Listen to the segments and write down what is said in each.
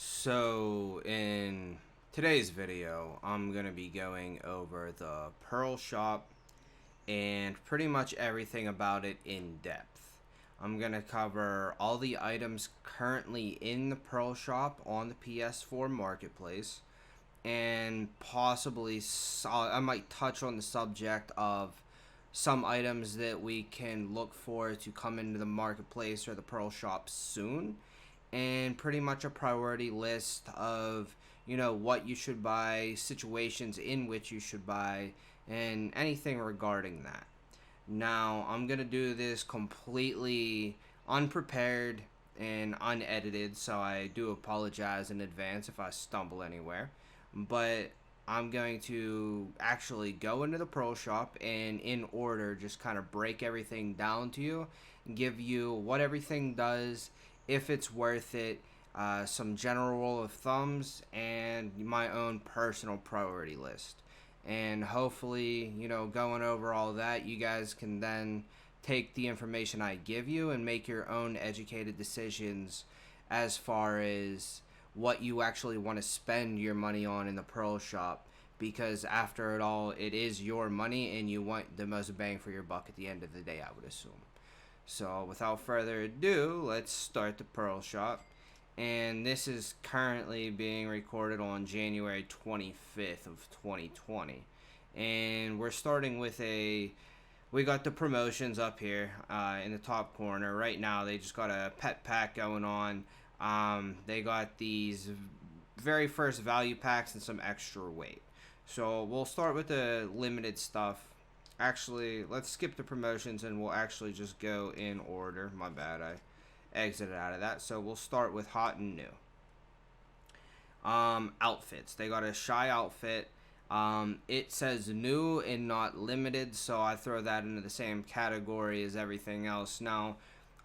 So in today's video, I'm going to be going over the Pearl Shop and pretty much everything about it in depth. I'm going to cover all the items currently in the Pearl Shop on the PS4 marketplace, and possibly I might touch on the subject of some items that we can look for to come into the marketplace or the Pearl Shop soon, and pretty much a priority list of what you should buy, situations in which you should buy, and anything regarding that. Now I'm gonna do this completely unprepared and unedited, so I do apologize in advance if I stumble anywhere, but I'm going to actually go into the Pro Shop and in order just kind of break everything down to you, give you what everything does, if it's worth it, some general rule of thumbs, and my own personal priority list. And hopefully, going over all that, you guys can then take the information I give you and make your own educated decisions as far as what you actually want to spend your money on in the Pearl Shop. Because after it all, it is your money and you want the most bang for your buck at the end of the day, I would assume. So without further ado, let's start the Pearl Shop. And this is currently being recorded on January 25th of 2020. And we're starting with we got the promotions up here in the top corner. Right now, they just got a pet pack going on. They got these very first value packs and some extra weight. So we'll start with the limited stuff. Actually, let's skip the promotions and we'll actually just go in order. My bad, I exited out of that. So we'll start with hot and new. Outfits. They got a shy outfit. It says new and not limited, so I throw that into the same category as everything else. Now,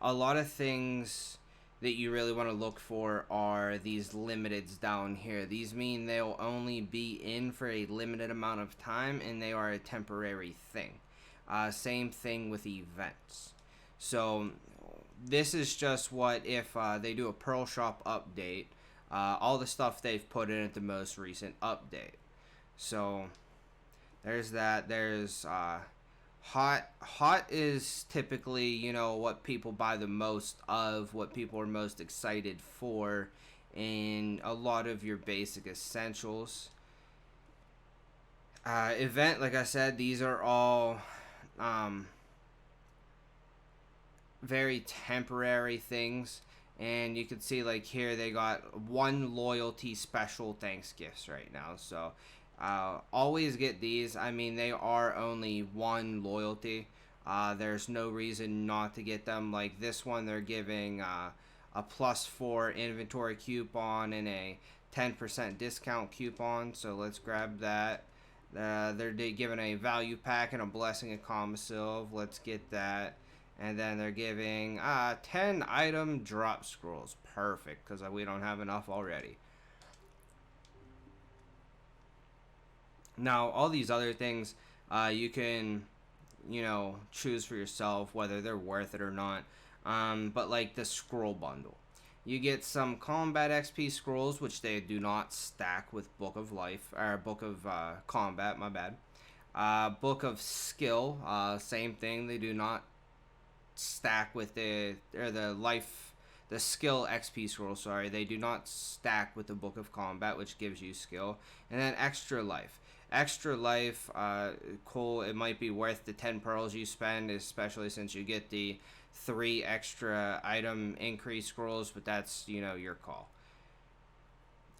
a lot of things that you really want to look for are these limiteds down here. These mean they'll only be in for a limited amount of time and they are a temporary thing. Same thing with events. So this is just what if they do a Pearl Shop update, all the stuff they've put in at the most recent update. So there's that. There's Hot is typically, what people buy the most of, what people are most excited for in a lot of your basic essentials. Event, like I said, these are all very temporary things. And you can see, like, here they got one loyalty special thanks gifts right now. So always get these. I mean, they are only one loyalty. There's no reason not to get them. Like this one, they're giving a +4 inventory coupon and a 10% discount coupon. So let's grab that. They're giving a value pack and a blessing of Consumables. Let's get that. And then they're giving 10 item drop scrolls. Perfect, because we don't have enough already. Now, all these other things, you can, choose for yourself whether they're worth it or not. But like the scroll bundle, you get some combat XP scrolls, which they do not stack with Book of Life, or Book of Combat, my bad. Book of Skill, same thing, they do not stack with the skill XP scroll, sorry, they do not stack with the Book of Combat, which gives you skill. And then extra life, cool, it might be worth the 10 pearls you spend, especially since you get the 3 extra item increase scrolls, but that's your call.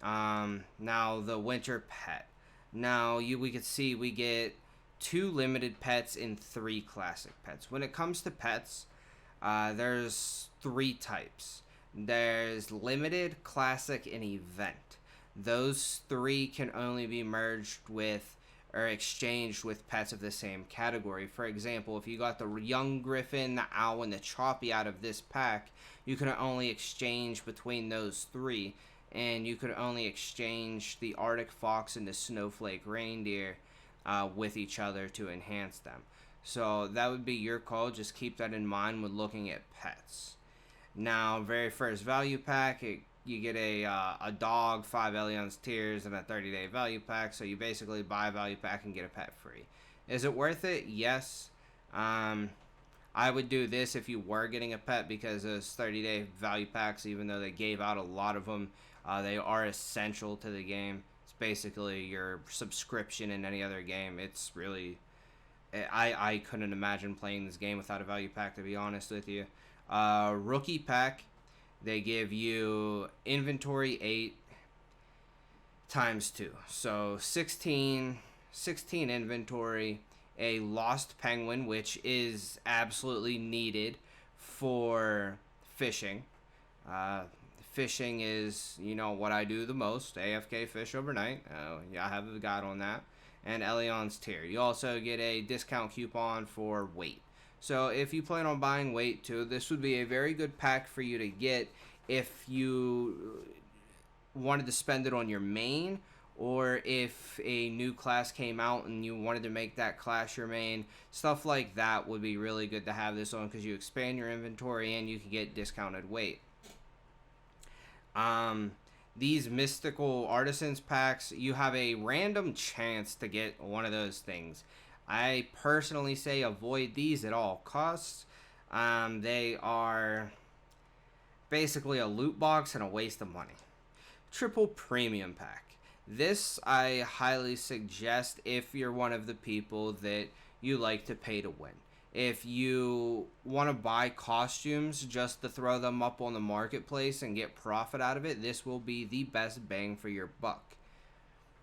Now the winter pet, now we could see we get 2 limited pets and 3 classic pets. When it comes to pets, there's 3 types. There's limited, classic, and event. Those 3 can only be merged with or exchanged with pets of the same category. For example, if you got the young griffin, the owl, and the choppy out of this pack, you can only exchange between those 3, and you could only exchange the Arctic fox and the snowflake reindeer with each other to enhance them. So that would be your call. Just keep that in mind when looking at pets. Now, very first value pack, it you get a dog, 5 Elion's Tears, and a 30-day value pack. So you basically buy a value pack and get a pet free. Is it worth it? Yes. I would do this if you were getting a pet, because those 30-day value packs, even though they gave out a lot of them, they are essential to the game. It's basically your subscription in any other game. It's really... I couldn't imagine playing this game without a value pack, to be honest with you. Rookie pack, they give you inventory 8 times 2. So 16 inventory, a lost penguin, which is absolutely needed for fishing. Fishing is, what I do the most. AFK fish overnight. Yeah, I have a guide on that. And Elion's Tier. You also get a discount coupon for weight. So if you plan on buying weight too, this would be a very good pack for you to get if you wanted to spend it on your main, or if a new class came out and you wanted to make that class your main. Stuff like that would be really good to have this on, because you expand your inventory and you can get discounted weight. These mystical artisans packs, you have a random chance to get one of those things. I personally say avoid these at all costs. They are basically a loot box and a waste of money. Triple premium pack. This I highly suggest if you're one of the people that you like to pay to win. If you want to buy costumes just to throw them up on the marketplace and get profit out of it, this will be the best bang for your buck.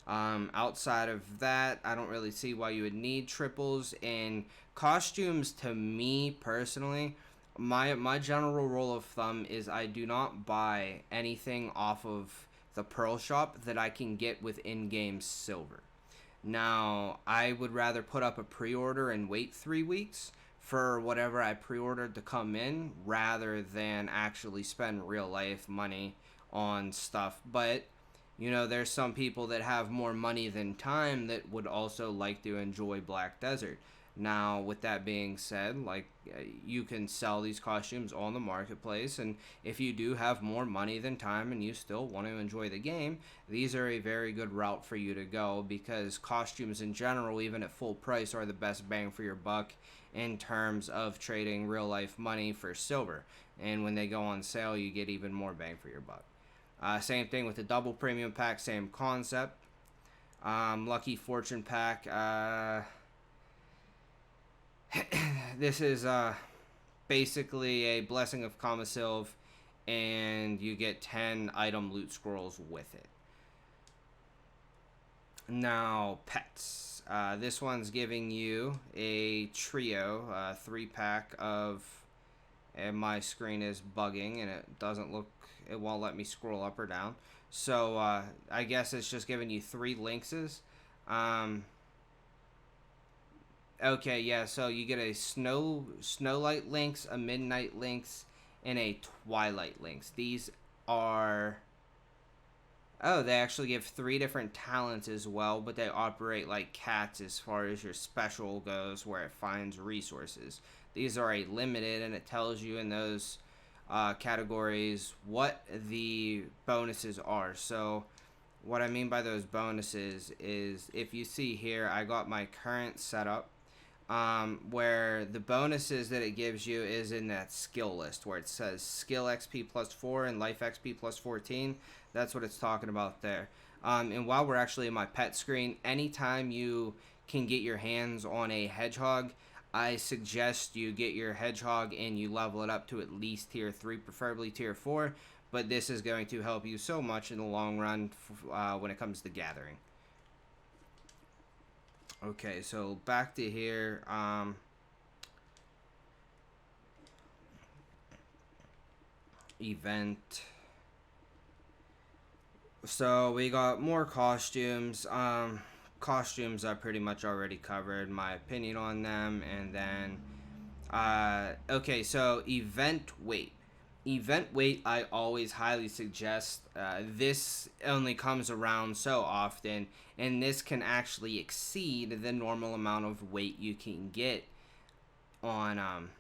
Outside of that, I don't really see why you would need triples. And costumes, to me personally, my general rule of thumb is I do not buy anything off of the Pearl Shop that I can get with in-game silver. Now, I would rather put up a pre-order and wait 3 weeks for whatever I pre-ordered to come in, rather than actually spend real life money on stuff. But, there's some people that have more money than time that would also like to enjoy Black Desert. Now, with that being said, you can sell these costumes on the marketplace, and if you do have more money than time and you still want to enjoy the game, these are a very good route for you to go, because costumes in general, even at full price, are the best bang for your buck in terms of trading real life money for silver. And when they go on sale, you get even more bang for your buck. Same thing with the double premium pack, same concept. Lucky Fortune pack. This is basically a Blessing of Kamasilv, and you get 10 item loot scrolls with it. Now, pets. This one's giving you a trio, 3-pack of... And my screen is bugging, and it won't let me scroll up or down. So, I guess it's just giving you 3 Lynxes. Okay, yeah, so you get a Snowlight Lynx, a Midnight Lynx, and a Twilight Lynx. These are... Oh, they actually give 3 different talents as well, but they operate like cats as far as your special goes, where it finds resources. These are a limited, and it tells you in those categories what the bonuses are. So what I mean by those bonuses is, if you see here, I got my current setup, where the bonuses that it gives you is in that skill list, where it says skill XP plus 4 and life XP plus 14. That's what it's talking about there. And while we're actually in my pet screen, anytime you can get your hands on a hedgehog, I suggest you get your hedgehog and you level it up to at least tier 3, preferably tier 4. But this is going to help you so much in the long run when it comes to gathering. Okay, so back to here. Event. So we got more costumes. Costumes I pretty much already covered my opinion on them. And then, okay, so event weight. Event weight, I always highly suggest. This only comes around so often, and this can actually exceed the normal amount of weight you can get on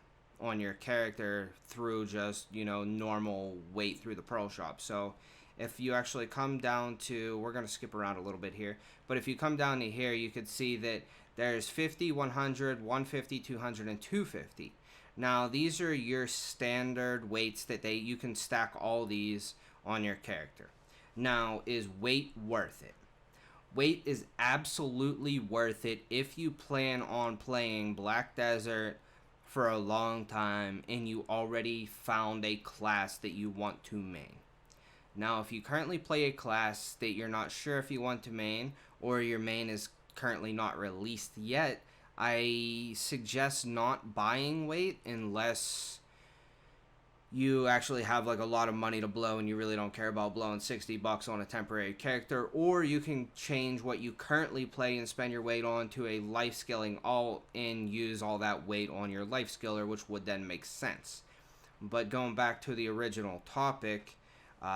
on your character through just, you know, normal weight through the pearl shop. So if you actually come down to, we're going to skip around a little bit here, but if you come down to here, you could see that there's 50, 100, 150, 200, and 250. Now, these are your standard weights that you can stack all these on your character. Now, is weight worth it? Weight is absolutely worth it if you plan on playing Black Desert for a long time and you already found a class that you want to main. Now, if you currently play a class that you're not sure if you want to main, or your main is currently not released yet, I suggest not buying weight unless you actually have like a lot of money to blow and you really don't care about blowing $60 on a temporary character, or you can change what you currently play and spend your weight on to a life scaling alt and use all that weight on your life skiller, which would then make sense. But going back to the original topic,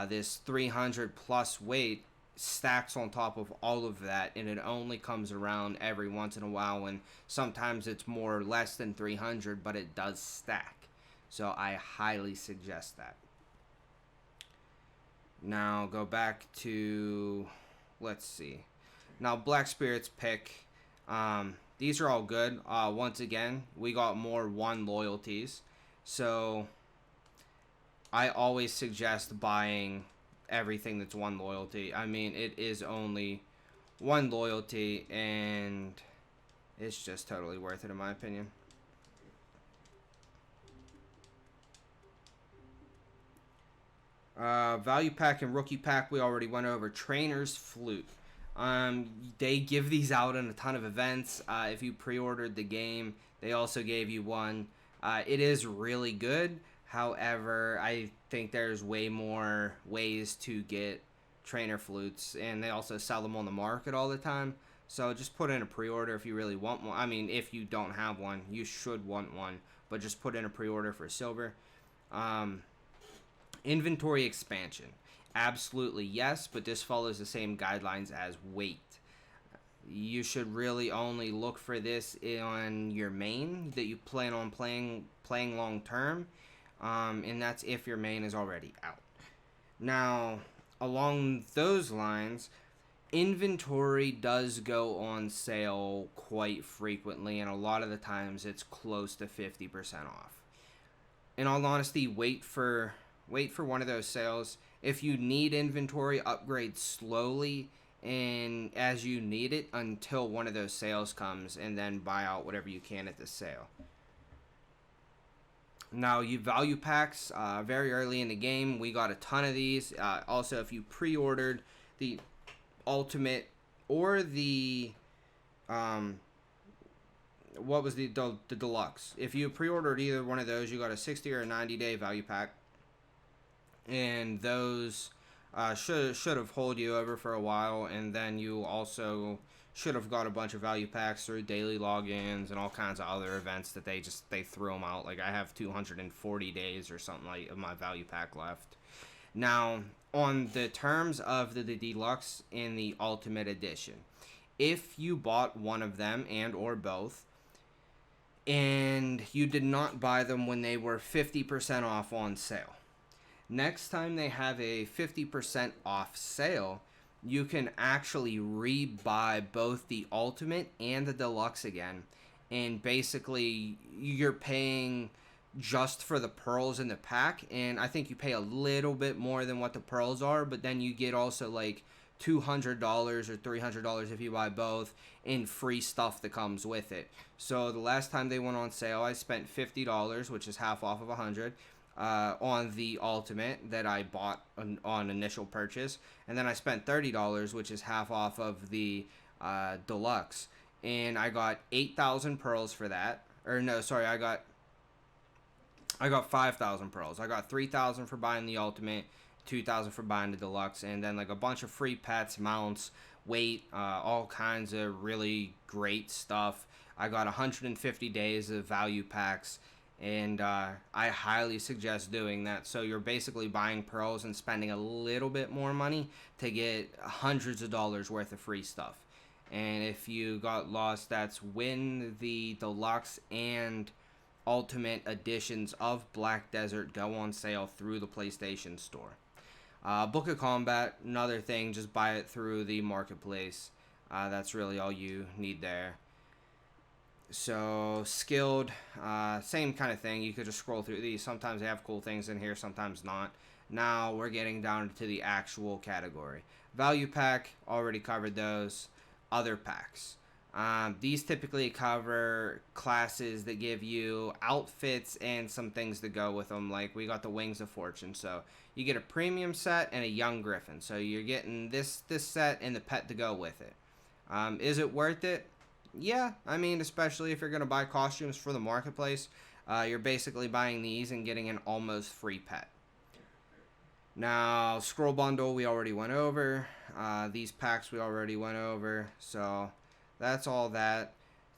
this 300 plus weight stacks on top of all of that, and it only comes around every once in a while, and sometimes it's more or less than 300, but it does stack. So I highly suggest that. Now go back to, let's see. Now Black Spirit's pick. These are all good. Once again, we got more 1 loyalties. So I always suggest buying everything that's 1 loyalty. I mean, it is only 1 loyalty, and it's just totally worth it in my opinion. Value pack and rookie pack, we already went over. Trainer's Flute. They give these out in a ton of events. If you pre-ordered the game, they also gave you one. It is really good. However, I think there's way more ways to get trainer flutes, and they also sell them on the market all the time. So just put in a pre-order if you really want one. I mean, if you don't have one, you should want one, but just put in a pre-order for silver. Inventory expansion. Absolutely yes, but this follows the same guidelines as weight. You should really only look for this on your main that you plan on playing long term, and that's if your main is already out. Now, along those lines, inventory does go on sale quite frequently, and a lot of the times it's close to 50% off. In all honesty, wait for one of those sales. If you need inventory, upgrade slowly and as you need it until one of those sales comes, and then buy out whatever you can at the sale. Now, you value packs very early in the game. We got a ton of these. Also, if you pre-ordered the Ultimate or the what was the Deluxe, if you pre-ordered either one of those, you got a 60 or a 90-day value pack, and those should have hold you over for a while. And then you also should have got a bunch of value packs through daily logins and all kinds of other events that they threw them out. Like, I have 240 days or something like of my value pack left. Now, on the terms of the Deluxe and the Ultimate Edition, if you bought one of them and or both, and you did not buy them when they were 50% off on sale, next time they have a 50% off sale, you can actually rebuy both the Ultimate and the Deluxe again. And basically, you're paying just for the pearls in the pack. And I think you pay a little bit more than what the pearls are. But then you get also like $200 or $300 if you buy both, and free stuff that comes with it. So the last time they went on sale, I spent $50, which is half off of $100. On the Ultimate that I bought on initial purchase, and then I spent $30, which is half off of the Deluxe, and I got 8,000 pearls for that. Or no, sorry, I got 5,000 pearls. I got 3,000 for buying the Ultimate, 2,000 for buying the Deluxe, and then like a bunch of free pets, mounts, weight, all kinds of really great stuff. I got 150 days of value packs. And I highly suggest doing that. So you're basically buying pearls and spending a little bit more money to get hundreds of dollars worth of free stuff. And if you got lost, that's when the Deluxe and Ultimate Editions of Black Desert go on sale through the PlayStation Store. Book of Combat, another thing, just buy it through the marketplace. That's really all you need there. So, Skilled, same kind of thing. You could just scroll through these. Sometimes they have cool things in here, sometimes not. Now we're getting down to the actual category. Value Pack, already covered those. Other packs. These typically cover classes that give you outfits and some things to go with them. Like we got the Wings of Fortune. So you get a premium set and a young griffin. So you're getting this set and the pet to go with it. Is it worth it? Yeah, I mean, especially if you're going to buy costumes for the marketplace, you're basically buying these and getting an almost free pet. Now, Scroll Bundle, we already went over. These packs we already went over. So, that's all that.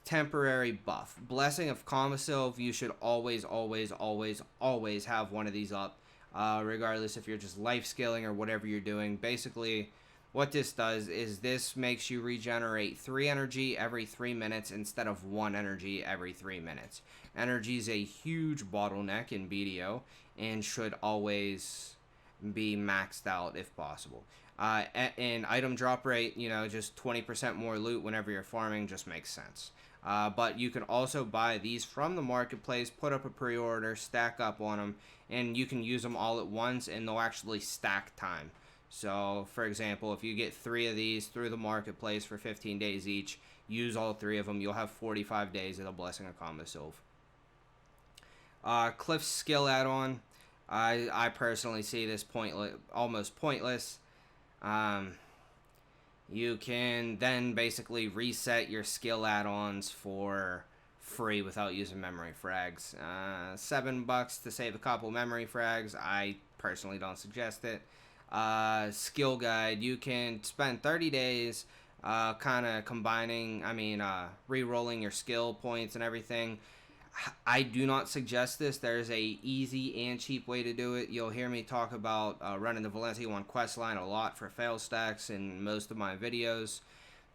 Temporary buff. Blessing of Consumables, you should always, always, always, always have one of these up. Regardless if you're just life scaling or whatever you're doing. Basically, what this does is this makes you regenerate 3 energy every 3 minutes instead of 1 energy every 3 minutes. Energy is a huge bottleneck in BDO and should always be maxed out if possible. And item drop rate, just 20% more loot whenever you're farming just makes sense. But you can also buy these from the marketplace, put up a pre-order, stack up on them, and you can use them all at once and they'll actually stack time. So, for example, if you get 3 of these through the marketplace for 15 days each, use all 3 of them, you'll have 45 days of the Blessing of Consumables. Cliff's skill add-on, I personally see this almost pointless. You can then basically reset your skill add-ons for free without using memory frags. $7 to save a couple memory frags. I personally don't suggest it. Skill guide, you can spend 30 days kind of re-rolling your skill points and everything. I do not suggest this. There's a easy and cheap way to do it. You'll hear me talk about running the Valencia 1 quest line a lot for fail stacks in most of my videos.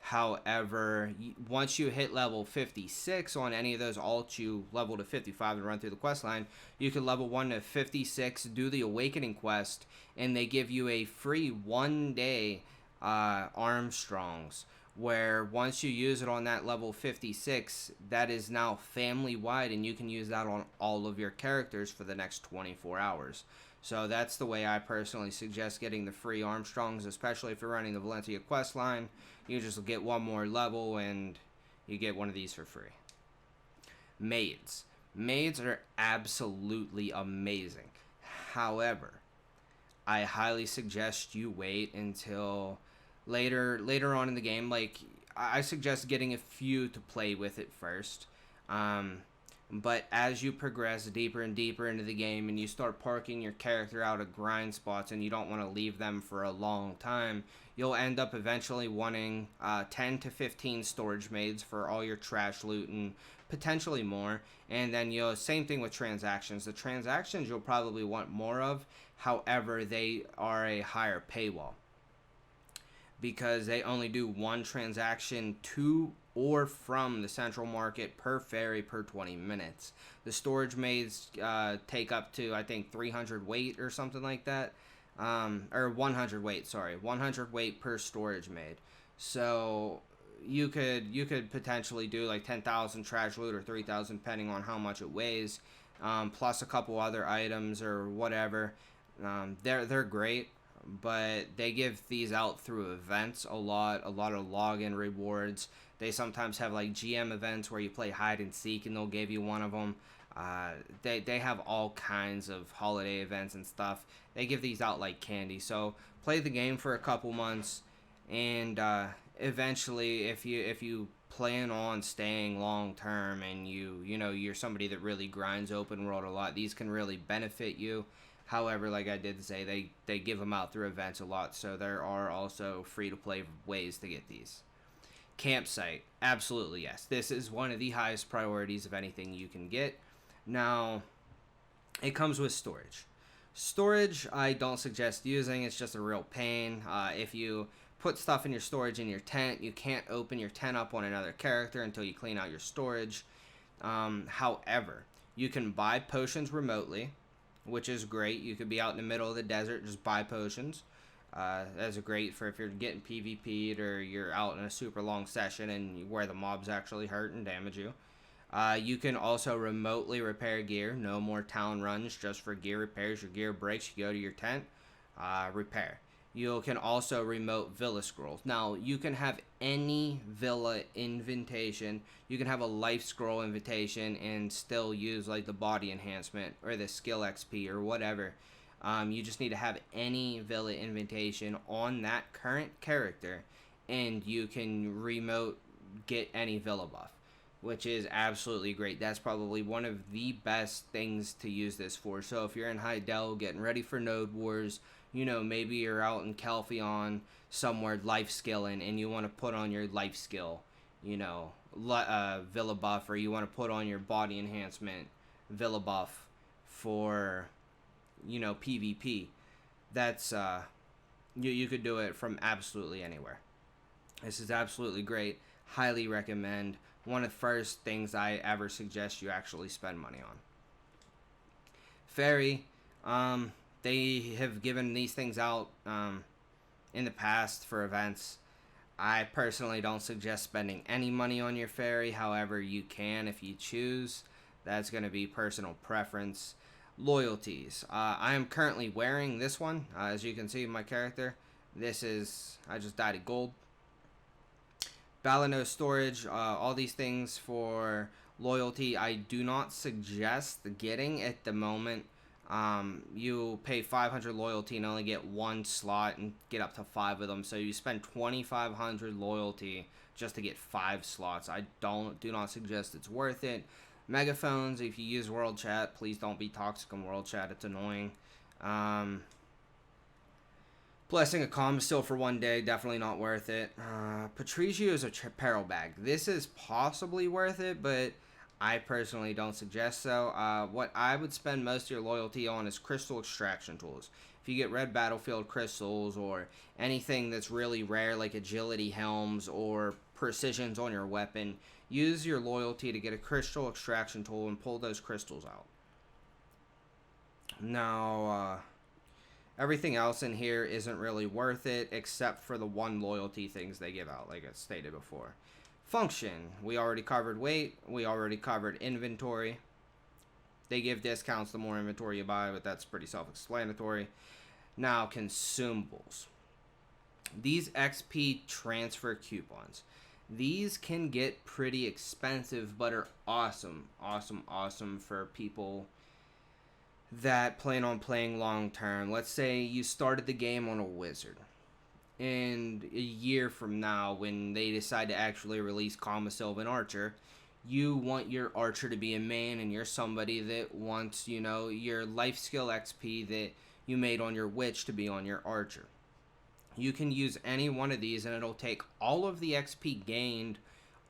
However, once you hit level 56 on any of those alts, you level to 55 and run through the quest line, you can level 1 to 56, do the Awakening quest, and they give you a free 1-day Armstrongs, where once you use it on that level 56, that is now family-wide, and you can use that on all of your characters for the next 24 hours. So that's the way I personally suggest getting the free Armstrongs, especially if you're running the Valencia quest line. You just get one more level and you get one of these for free. Maids. Maids are absolutely amazing. However, I highly suggest you wait until later on in the game. Like, I suggest getting a few to play with it first. But as you progress deeper and deeper into the game and you start parking your character out of grind spots and you don't want to leave them for a long time, you'll end up eventually wanting 10 to 15 storage maids for all your trash loot and potentially more. And then same thing with transactions. The transactions you'll probably want more of, however, they are a higher paywall, because they only do 1 transaction to or from the central market per ferry per 20 minutes. The storage maids take up to, I think, 300 weight or something like that. Or 100 weight, sorry. 100 weight per storage maid. So you could potentially do like 10,000 trash loot or 3,000 depending on how much it weighs, plus a couple other items or whatever. They're great, but they give these out through events a lot of login rewards. They sometimes have like GM events where you play hide and seek and they'll give you one of them. They have all kinds of holiday events and stuff. They give these out like candy. So play the game for a couple months, and eventually, if you plan on staying long term and you're somebody that really grinds open world a lot, these can really benefit you. However, like I did say, they give them out through events a lot, so there are also free-to-play ways to get these. Campsite, absolutely yes. This is one of the highest priorities of anything you can get. Now, it comes with storage. Storage, I don't suggest using. It's just a real pain. If you put stuff in your storage in your tent, you can't open your tent up on another character until you clean out your storage. However, You can buy potions remotely, which is great. You could be out in the middle of the desert, just buy potions. That's great for if you're getting PvP'd or you're out in a super long session and where the mobs actually hurt and damage you. You can also remotely repair gear. No more town runs just for gear repairs. Your gear breaks, you go to your tent, repair. You can also remote villa scrolls. Now, you can have any villa invitation. You can have a life scroll invitation and still use like the body enhancement or the skill XP or whatever. You just need to have any villa invitation on that current character, and you can remote get any villa buff, which is absolutely great. That's probably one of the best things to use this for. So if you're in Hydeal getting ready for Node Wars, you know, maybe you're out in Calpheon somewhere life skilling and you want to put on your life skill, you know, villa buff, or you want to put on your body enhancement villa buff for, you know, PvP. That's, you could do it from absolutely anywhere. This is absolutely great. Highly recommend. One of the first things I ever suggest you actually spend money on. Fairy, they have given these things out in the past for events. I personally don't suggest spending any money on your fairy. However, you can if you choose. That's going to be personal preference. Loyalties. I am currently wearing this one. As you can see, my character. This is, I just dyed it gold. Balano storage. All these things for loyalty I do not suggest getting at the moment. You pay 500 loyalty and only get one slot and get up to 5 of them. So you spend 2,500 loyalty just to get 5 slots. I do not suggest it's worth it. Megaphones, if you use World Chat, please don't be toxic on World Chat. It's annoying. Blessing a calm still for 1 day, definitely not worth it. Patricio is a peril bag. This is possibly worth it, but I personally don't suggest so. What I would spend most of your loyalty on is crystal extraction tools. If you get red battlefield crystals or anything that's really rare like agility helms or precisions on your weapon, use your loyalty to get a crystal extraction tool and pull those crystals out. Now, everything else in here isn't really worth it except for the one loyalty things they give out, like I stated before. Function. We already covered weight. We already covered inventory. They give discounts the more inventory you buy, but that's pretty self-explanatory. Now, consumables. These XP transfer coupons. These can get pretty expensive, but are awesome, awesome, awesome for people that plan on playing long term. Let's say you started the game on a wizard, and a year from now, when they decide to actually release Sylvan Archer, you want your archer to be a man, and you're somebody that wants, you know, your life skill XP that you made on your witch to be on your archer. You can use any one of these, and it'll take all of the XP gained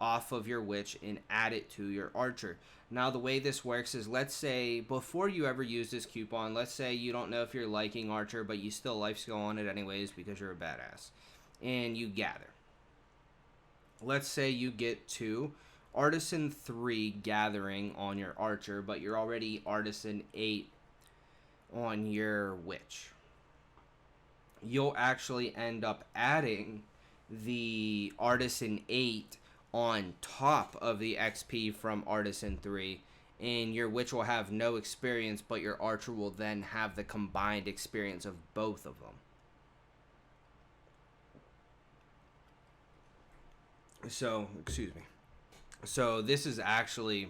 off of your witch and add it to your archer. Now, the way this works is, let's say, before you ever use this coupon, let's say you don't know if you're liking archer, but you still life skill on it anyways because you're a badass, and you gather. Let's say you get to Artisan 3 gathering on your archer, but you're already Artisan 8 on your witch. You'll actually end up adding the Artisan 8 on top of the XP from Artisan 3, and your witch will have no experience, but your archer will then have the combined experience of both of them. So, excuse me. So this is actually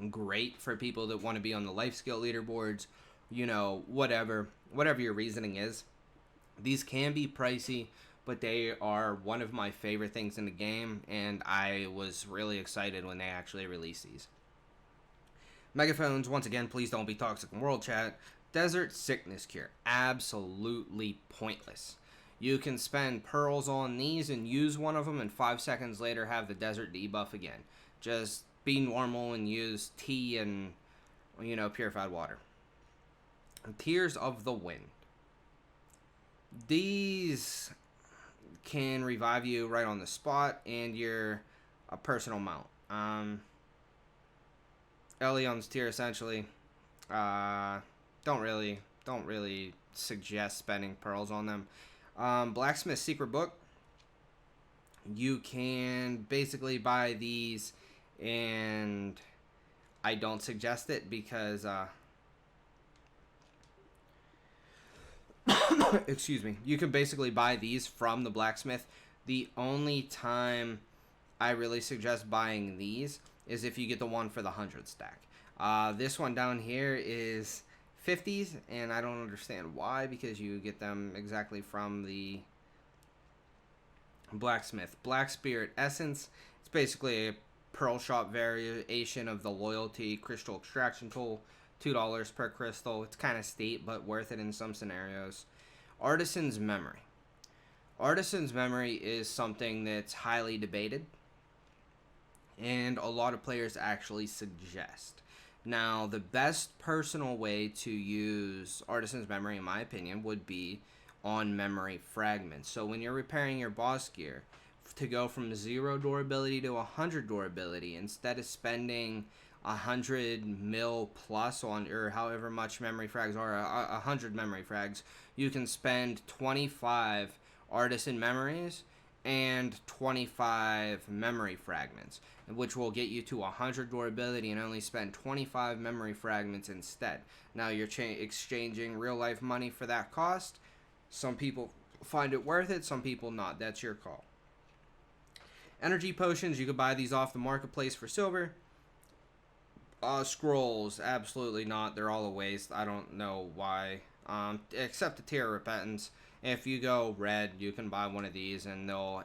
great for people that want to be on the life skill leaderboards, you know, whatever your reasoning is. These can be pricey, but they are one of my favorite things in the game, and I was really excited when they actually released these. Megaphones, once again, please don't be toxic in World Chat. Desert Sickness Cure, absolutely pointless. You can spend pearls on these and use one of them, and 5 seconds later have the desert debuff again. Just be normal and use tea and, you know, purified water. Tears of the Wind. These can revive you right on the spot, and you're a personal mount. Elion's tier essentially. Don't really suggest spending pearls on them. Blacksmith Secret Book. You can basically buy these, and I don't suggest it because excuse me. You can basically buy these from the blacksmith. The only time I really suggest buying these is if you get the one for the 100 stack. This one down here is 50s, and I don't understand why, because you get them exactly from the blacksmith. Black Spirit Essence. It's basically a pearl shop variation of the loyalty crystal extraction tool. $2 per crystal. It's kind of steep, but worth it in some scenarios. Artisan's Memory. Artisan's Memory is something that's highly debated, and a lot of players actually suggest. Now, the best personal way to use Artisan's Memory, in my opinion, would be on memory fragments. So when you're repairing your boss gear, to go from 0 durability to 100 durability, instead of spending 100 mil plus on, or however much memory frags are, 100 memory frags, you can spend 25 artisan memories and 25 memory fragments, which will get you to 100 durability and only spend 25 memory fragments instead. Now you're exchanging real life money for that cost. Some people find it worth it, some people not. That's your call. Energy potions, you could buy these off the marketplace for silver. Scrolls, absolutely not. They're all a waste. I don't know why. Except the Tear of Repentance. If you go red, you can buy one of these, and they'll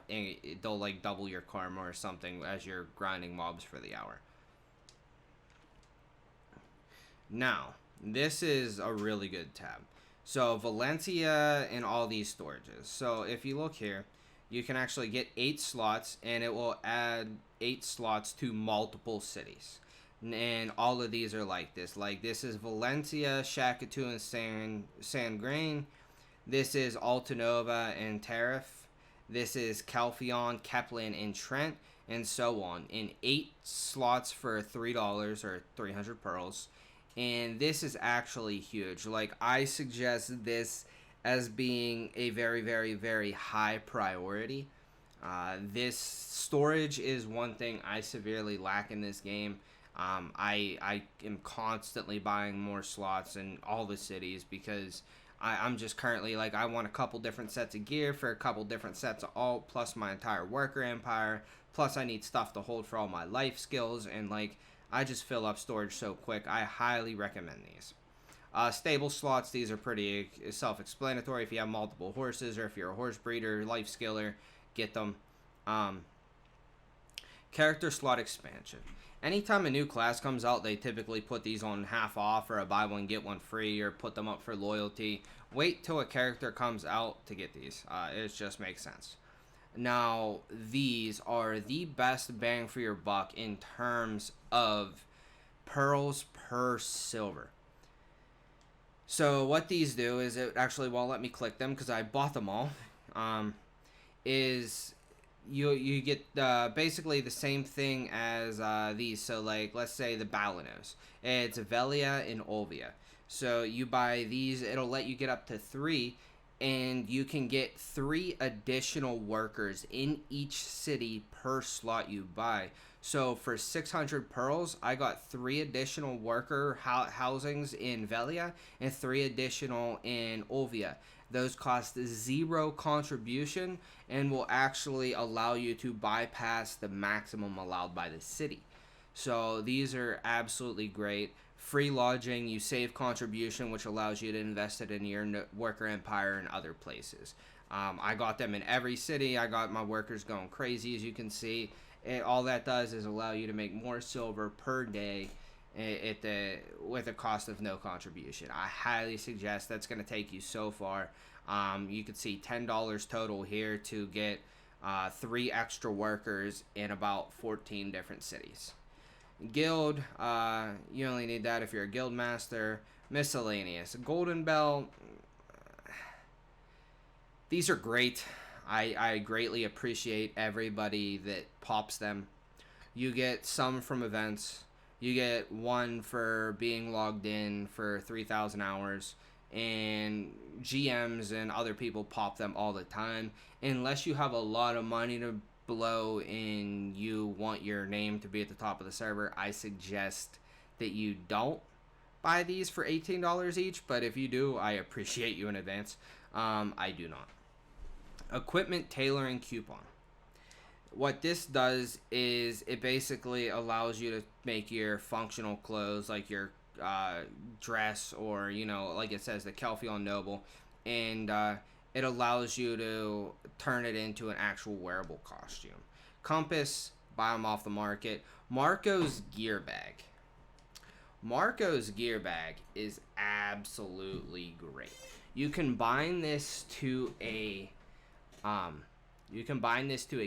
like double your karma or something as you're grinding mobs for the hour. Now, this is a really good tab. So Valencia and all these storages. So if you look here, you can actually get 8 slots, and it will add 8 slots to multiple cities. And all of these are like this. Like, this is Valencia, Shakatu, and San Grain. This is Altanova and Tariff. This is Calphion, Kepler, and Trent, and so on. In 8 slots for $3 or 300 pearls. And this is actually huge. Like, I suggest this as being a very, very, very high priority. This storage is one thing I severely lack in this game. I am constantly buying more slots in all the cities because I'm just currently, like, I want a couple different sets of gear for a couple different sets of alt, plus my entire worker empire, plus I need stuff to hold for all my life skills, and, like, I just fill up storage so quick. I highly recommend these. Stable slots, these are pretty self-explanatory. If you have multiple horses, or if you're a horse breeder, life skiller, get them. Character slot expansion. Anytime a new class comes out, they typically put these on half off, or a buy one get one free, or put them up for loyalty. Wait till a character comes out to get these. It just makes sense. Now, these are the best bang for your buck in terms of pearls per silver. So what these do is, it actually won't let me click them because I bought them all. Is you get basically the same thing as these. So, like, let's say the Balanos. It's Velia and Olvia. So you buy these, it'll let you get up to 3, and you can get 3 additional workers in each city per slot you buy. So for 600 pearls, I got 3 additional worker housings in Velia and 3 additional in Olvia. Those cost 0 contribution and will actually allow you to bypass the maximum allowed by the city. So these are absolutely great. Free lodging, you save contribution, which allows you to invest it in your worker empire and other places. I got them in every city. I got my workers going crazy, as you can see. All that does is allow you to make more silver per day with a cost of no contribution. I highly suggest. That's going to take you so far. You can see $10 total here to get 3 extra workers in about 14 different cities. Guild, you only need that if you're a guild master. Miscellaneous. Golden Bell, these are great. I greatly appreciate everybody that pops them. You get some from events. You get one for being logged in for 3,000 hours, and GMs and other people pop them all the time. Unless you have a lot of money to blow and you want your name to be at the top of the server, I suggest that you don't buy these for $18 each, but if you do, I appreciate you in advance. I do not. Equipment tailoring coupon. What this does is it basically allows you to make your functional clothes, like your dress, or, you know, like it says, the Kelfion Noble, and it allows you to turn it into an actual wearable costume. Compass, buy them off the market. Marco's gear bag. Marco's gear bag is absolutely great. You combine this to a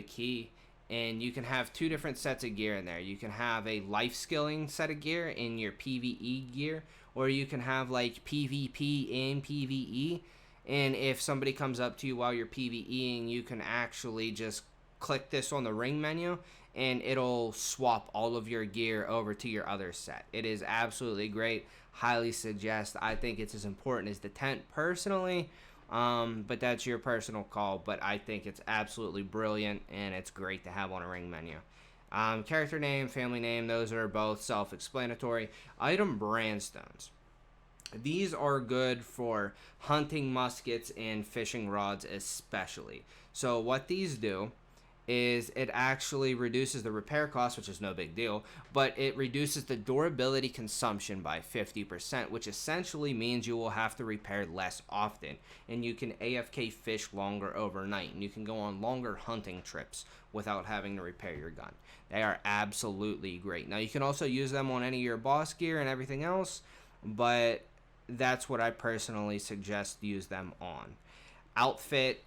key, and you can have two different sets of gear in there. You can have a life skilling set of gear in your PvE gear, or you can have like PvP and PvE. And if somebody comes up to you while you're PvEing, you can actually just click this on the ring menu, and it'll swap all of your gear over to your other set. It is absolutely great. Highly suggest. I think it's as important as the tent personally. But that's your personal call. But I think it's absolutely brilliant, and it's great to have on a ring menu. Character name, family name, those are both self-explanatory. Item brandstones. These are good for hunting muskets and fishing rods especially. So what these do is it actually reduces the repair cost, which is no big deal, but it reduces the durability consumption by 50%, which essentially means you will have to repair less often, and you can AFK fish longer overnight, and you can go on longer hunting trips without having to repair your gun. They are absolutely great. Now, you can also use them on any of your boss gear and everything else, but that's what I personally suggest use them on. Outfit,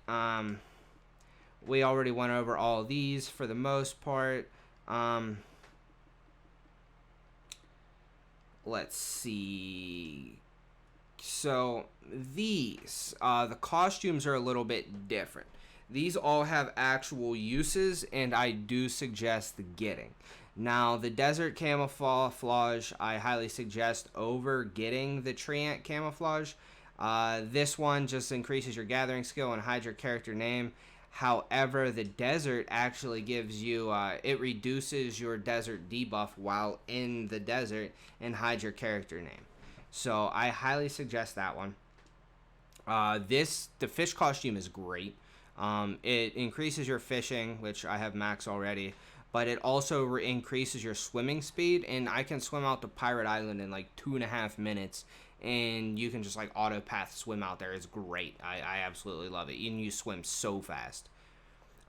we already went over all these for the most part. Let's see. So these, the costumes are a little bit different. These all have actual uses, and I do suggest getting. Now, the desert camouflage, I highly suggest over getting the treant camouflage. This one just increases your gathering skill and hides your character name. However, the desert actually gives you, it reduces your desert debuff while in the desert and hides your character name. So I highly suggest that one. The fish costume is great. It increases your fishing, which I have max already, but it also increases your swimming speed, and I can swim out to Pirate Island in like 2.5 minutes, and you can just like auto path swim out there. It's great. I absolutely love it. And you swim so fast.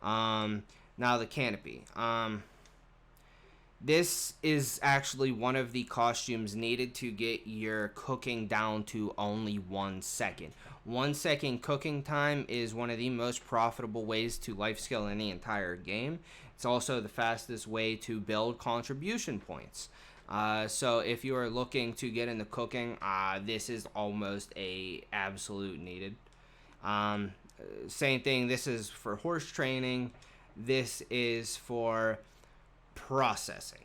Now the canopy. This is actually one of the costumes needed to get your cooking down to only 1 second. 1 second cooking time is one of the most profitable ways to life skill in the entire game. It's also the fastest way to build contribution points. So if you are looking to get into cooking, this is almost a absolute needed. Same thing, this is for horse training. This is for processing.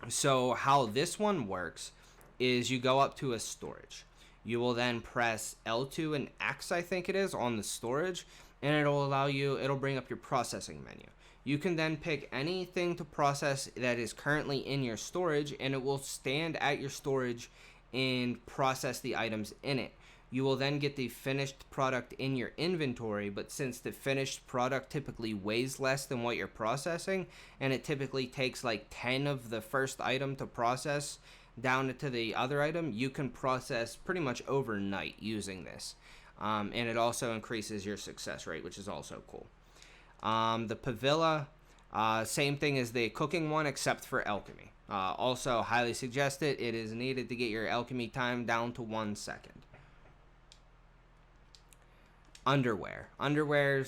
So how this one works is you go up to a storage. You will then press L2 and X, I think it is, on the storage, and it'll bring up your processing menu. You can then pick anything to process that is currently in your storage, and it will stand at your storage and process the items in it. You will then get the finished product in your inventory, but since the finished product typically weighs less than what you're processing, and it typically takes like 10 of the first item to process down to the other item, you can process pretty much overnight using this. And it also increases your success rate, which is also cool. The Pavilla, same thing as the cooking one, except for alchemy. Also highly suggest it. It is needed to get your alchemy time down to 1 second. Underwears,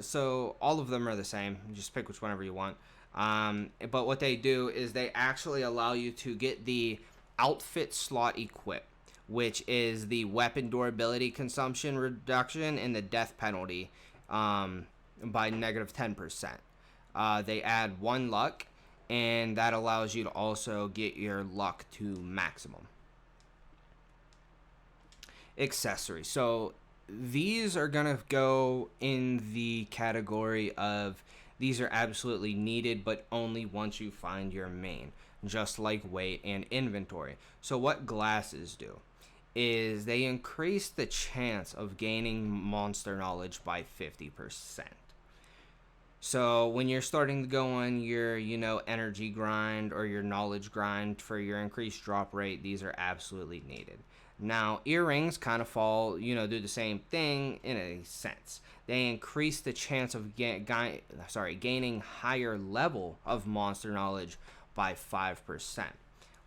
so all of them are the same. You just pick which whenever you want. But what they do is they actually allow you to get the outfit slot equip, which is the weapon durability consumption reduction and the death penalty by -10%. They add 1 luck, and that allows you to also get your luck to maximum. Accessories. So these are gonna go in the category of these are absolutely needed, but only once you find your main, just like weight and inventory. So what glasses do is they increase the chance of gaining monster knowledge by 50%. So when you're starting to go on your, energy grind or your knowledge grind for your increased drop rate, these are absolutely needed. Now, earrings kind of fall, do the same thing in a sense. They increase the chance of gaining higher level of monster knowledge by 5%.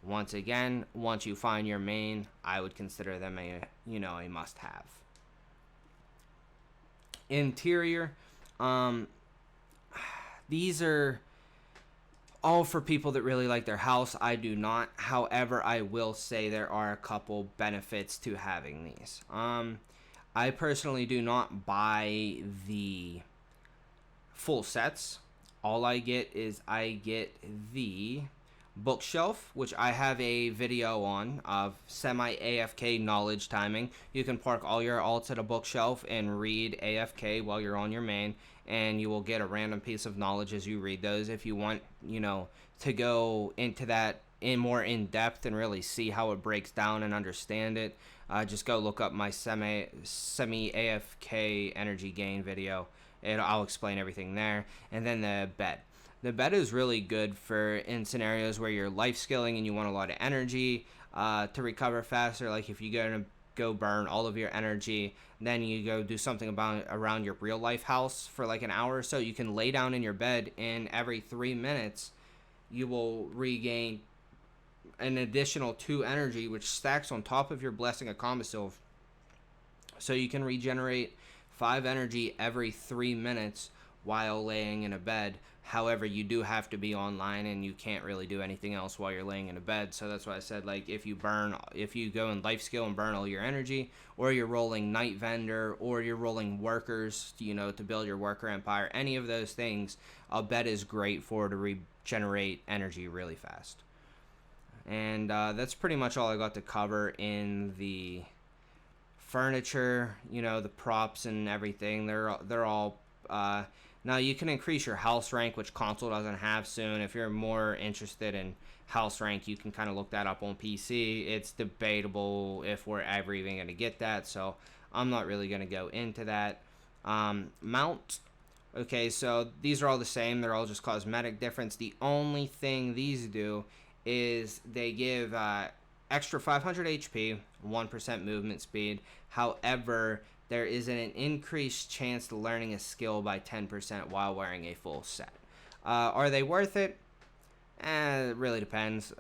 Once again, once you find your main, I would consider them a must-have. Interior, these are all for people that really like their house. I do not. However, I will say there are a couple benefits to having these. I personally do not buy the full sets. All I get is I get the bookshelf, which I have a video on of semi AFK knowledge timing. You can park all your alts at a bookshelf and read AFK while you're on your main, and you will get a random piece of knowledge as you read those. If you want, to go into that more in depth and really see how it breaks down and understand it, just go look up my semi AFK energy gain video, and I'll explain everything there. And then the bed. The bed is really good for in scenarios where you're life skilling and you want a lot of energy to recover faster. Like if you're going to go burn all of your energy, then you go do something around your real life house for like an hour or so. You can lay down in your bed, and every 3 minutes you will regain an additional 2 energy, which stacks on top of your blessing of Combustive. So you can regenerate 5 energy every 3 minutes while laying in a bed. However, you do have to be online, and you can't really do anything else while you're laying in a bed. So that's why I said, like, if you go in life skill and burn all your energy, or you're rolling night vendor, or you're rolling workers, to build your worker empire, any of those things, a bed is great to regenerate energy really fast. And that's pretty much all I got to cover in the furniture, the props and everything. They're all now you can increase your house rank, which console doesn't have soon. If you're more interested in house rank, you can kind of look that up on PC. It's debatable if we're ever even going to get that, so I'm not really going to go into that. Mount. Okay, so these are all the same. They're all just cosmetic difference. The only thing these do is they give extra 500 HP, 1% movement speed. However, there is an increased chance to learning a skill by 10% while wearing a full set. Are they worth it? It really depends.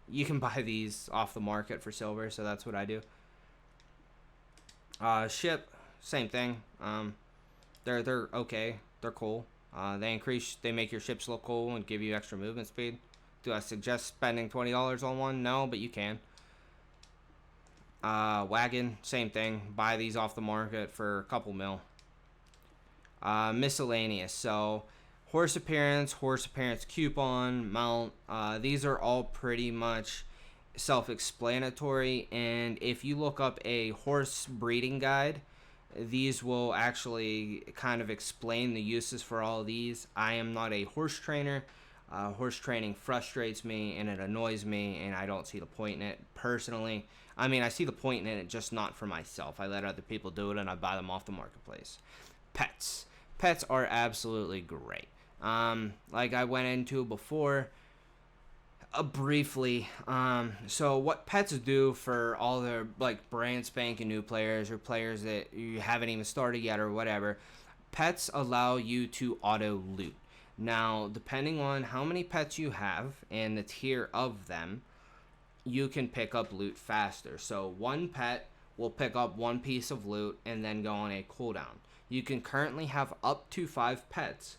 You can buy these off the market for silver, so that's what I do. Ship, same thing. They're okay. They're cool. They make your ships look cool and give you extra movement speed. Do I suggest spending $20 on one? No, but you can. Wagon, same thing. Buy these off the market for a couple mil. Miscellaneous. So horse appearance coupon, mount. These are all pretty much self-explanatory, and if you look up a horse breeding guide, these will actually kind of explain the uses for all of these. I am not a horse trainer. Horse training frustrates me and it annoys me, and I don't see the point in it personally. I mean, I see the point in it, just not for myself. I let other people do it, and I buy them off the marketplace. Pets. Pets are absolutely great. Like I went into before, briefly. So what pets do for all their like brand spanking new players or players that you haven't even started yet or whatever, pets allow you to auto loot. Now, depending on how many pets you have and the tier of them, you can pick up loot faster. So one pet will pick up one piece of loot and then go on a cooldown. You can currently have up to 5 pets,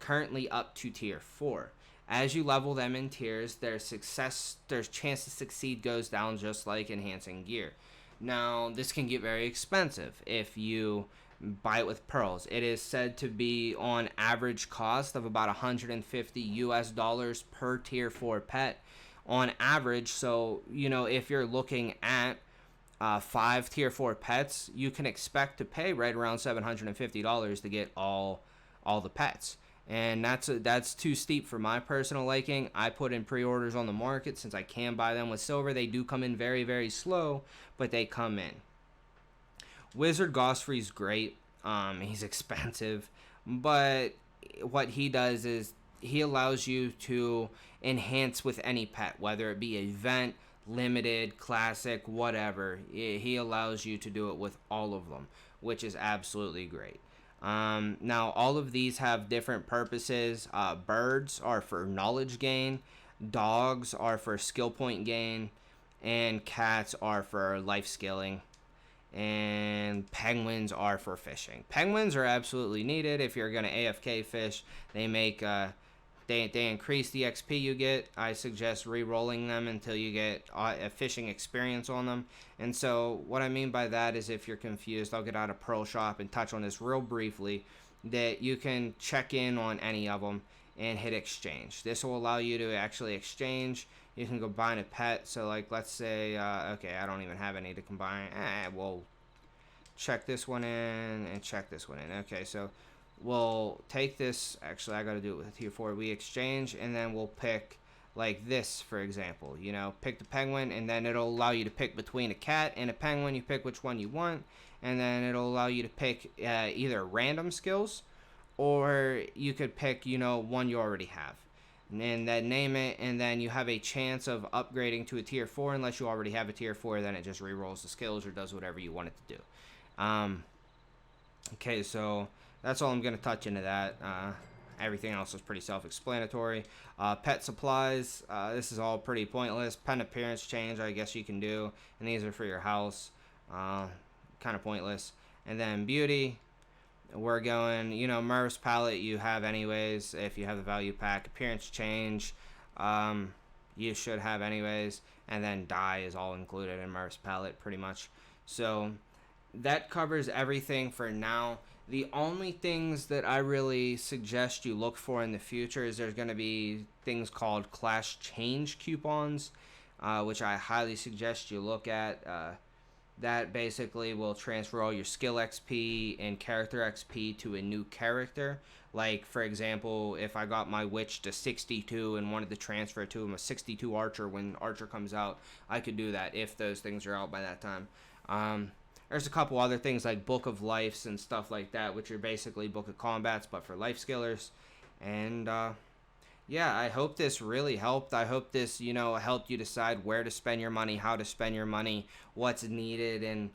currently up to tier 4. As you level them in tiers, their chance to succeed goes down, just like enhancing gear. Now, this can get very expensive if you buy it with pearls. It is said to be on average cost of about 150 US dollars per tier 4 pet on average. So, if you're looking at 5 tier 4 pets, you can expect to pay right around $750 to get all the pets. And that's too steep for my personal liking. I put in pre-orders on the market since I can buy them with silver. They do come in very, very slow, but they come in. Wizard Gosfrey's great. He's expensive, but what he does is he allows you to enhance with any pet, whether it be event, limited, classic, whatever. He allows you to do it with all of them, which is absolutely great. Now, all of these have different purposes. Birds are for knowledge gain, dogs are for skill point gain, and cats are for life skilling. And penguins are for fishing. Penguins are absolutely needed if you're going to AFK fish. They make they increase the XP you get. I suggest re-rolling them until you get a fishing experience on them. And so what I mean by that is, if you're confused, I'll get out of Pearl Shop and touch on this real briefly, that you can check in on any of them and hit exchange. This will allow you to actually exchange. You can combine a pet. So like, let's say, okay, I don't even have any to combine. We'll check this one in and check this one in. Okay, so we'll take this. Actually, I got to do it with tier 4. We exchange, and then we'll pick like this, for example. Pick the penguin, and then it'll allow you to pick between a cat and a penguin. You pick which one you want, and then it'll allow you to pick either random skills, or you could pick, one you already have. And then name it, and then you have a chance of upgrading to a tier 4. Unless you already have a tier 4, then it just re-rolls the skills or does whatever you want it to do. Okay, so that's all I'm going to touch into that. Everything else is pretty self-explanatory. Pet supplies, this is all pretty pointless. Pet appearance change, I guess you can do. And these are for your house. Kind of pointless. And then beauty, we're going, Merv's palette you have anyways if you have the value pack. Appearance change, you should have anyways. And then dye is all included in Merv's palette pretty much. So that covers everything for now. The only things that I really suggest you look for in the future is there's going to be things called class change coupons, which I highly suggest you look at. That basically will transfer all your skill XP and character XP to a new character. Like, for example, if I got my witch to 62 and wanted to transfer to him a 62 archer when archer comes out, I could do that if those things are out by that time. There's a couple other things like Book of Lives and stuff like that, which are basically Book of Combats, but for life skillers. And, yeah, I hope this really helped. I hope this, helped you decide where to spend your money, how to spend your money, what's needed, and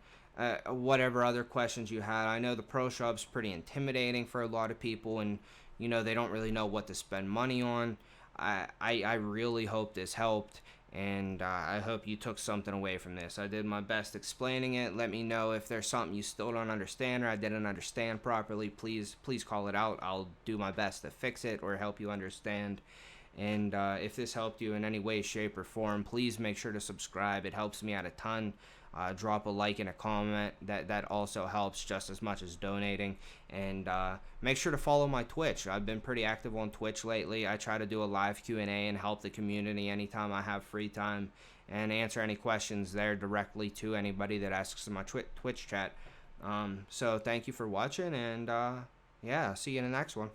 whatever other questions you had. I know the Pro Shop's pretty intimidating for a lot of people, and, they don't really know what to spend money on. I really hope this helped. And I hope you took something away from this. I did my best explaining it. Let me know if there's something you still don't understand or I didn't understand properly. Please call it out. I'll do my best to fix it or help you understand. And if this helped you in any way, shape, or form, please make sure to subscribe. It helps me out a ton. Drop a like and a comment. That also helps just as much as donating. And make sure to follow my Twitch. I've been pretty active on Twitch lately. I try to do a live Q&A and help the community anytime I have free time and answer any questions there directly to anybody that asks in my Twitch chat. So thank you for watching, and yeah, see you in the next one.